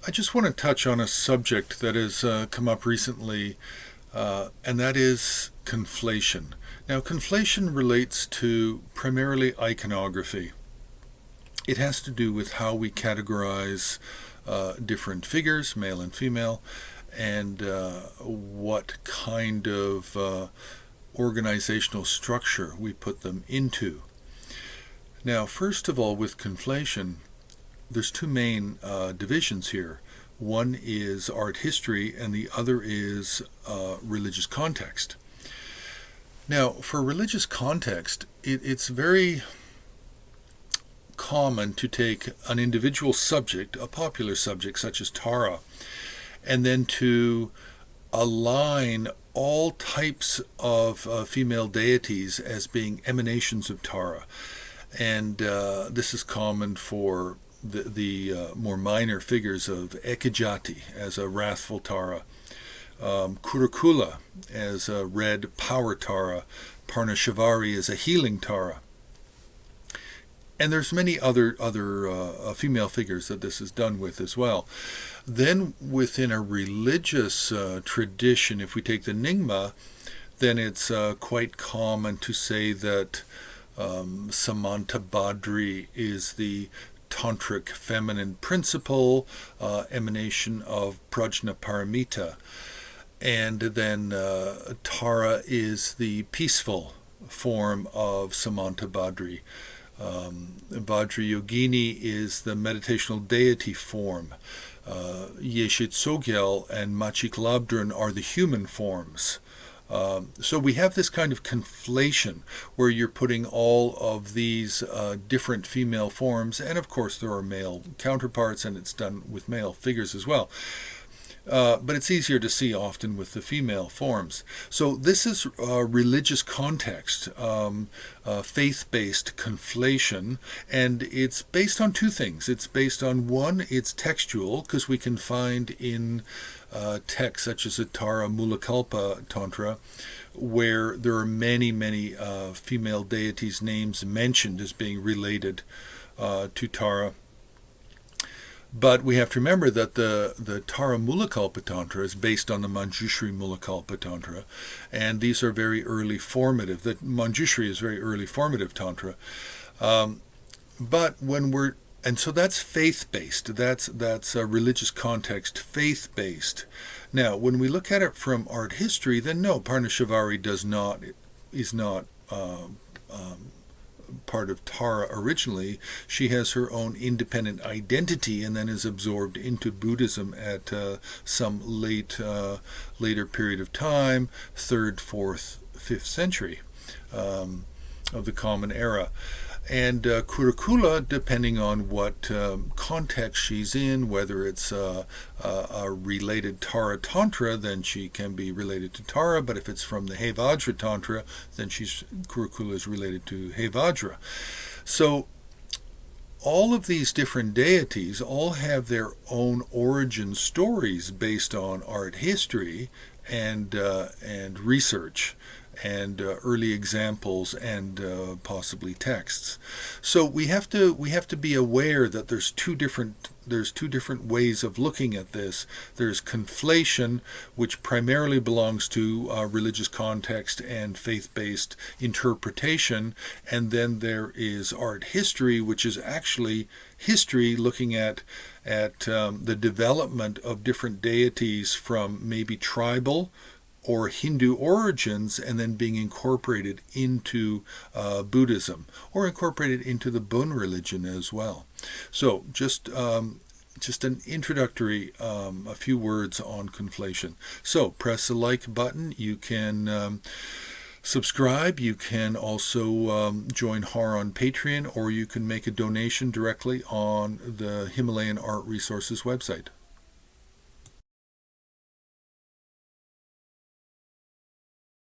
I just want to touch on a subject that has come up recently, and that is conflation. Now, conflation relates to primarily iconography. It has to do with how we categorize different figures, male and female, and what kind of organizational structure we put them into. Now, first of all, with conflation, there's two main divisions here. One is art history, and the other is religious context. Now, for religious context, it's very common to take an individual subject, a popular subject such as Tara, and then to align all types of female deities as being emanations of Tara. And this is common for the more minor figures of Ekajati as a wrathful Tara, Kurukula as a red power Tara, Parnashivari as a healing Tara. And there's many other female figures that this is done with as well. Then within a religious tradition, if we take the Nyingma, then it's quite common to say that Samantabhadri is the tantric feminine principle, emanation of Prajnaparamita. And then Tara is the peaceful form of Samantabhadri. Vajrayogini is the meditational deity form. Yeshitsogyal and Machiklabdran are the human forms. So we have this kind of conflation where you're putting all of these different female forms, and of course there are male counterparts, and it's done with male figures as well. But it's easier to see often with the female forms. So this is religious context, faith-based conflation, and it's based on two things. It's based on, one, it's textual, because we can find in texts such as the Tara Mulakalpa Tantra, where there are many, many female deities' names mentioned as being related to Tara. But we have to remember that the Tara Mulakalpa Tantra is based on the Manjushri Mulakalpa Tantra, and these are very early formative. The Manjushri is very early formative Tantra. But when we're and so that's faith-based. That's a religious context, faith-based. Now, when we look at it from art history, then no, Parnashivari is not part of Tara originally. She has her own independent identity and then is absorbed into Buddhism at some later period of time, 3rd, 4th, 5th century of the Common Era. And Kurukula, depending on what context she's in, whether it's a related Tara Tantra, then she can be related to Tara. But if it's from the Hevajra Tantra, then Kurukula is related to Hevajra. So all of these different deities all have their own origin stories based on art history and research and early examples and possibly texts. So we have to be aware that there's two different ways of looking at this. There's conflation, which primarily belongs to religious context and faith-based interpretation, and then there is art history, which is actually history looking at the development of different deities from maybe tribal or Hindu origins, and then being incorporated into Buddhism or incorporated into the Bon religion as well. So just an introductory, a few words on conflation. So press the like button. You can subscribe. You can also join HAR on Patreon, or you can make a donation directly on the Himalayan Art Resources website.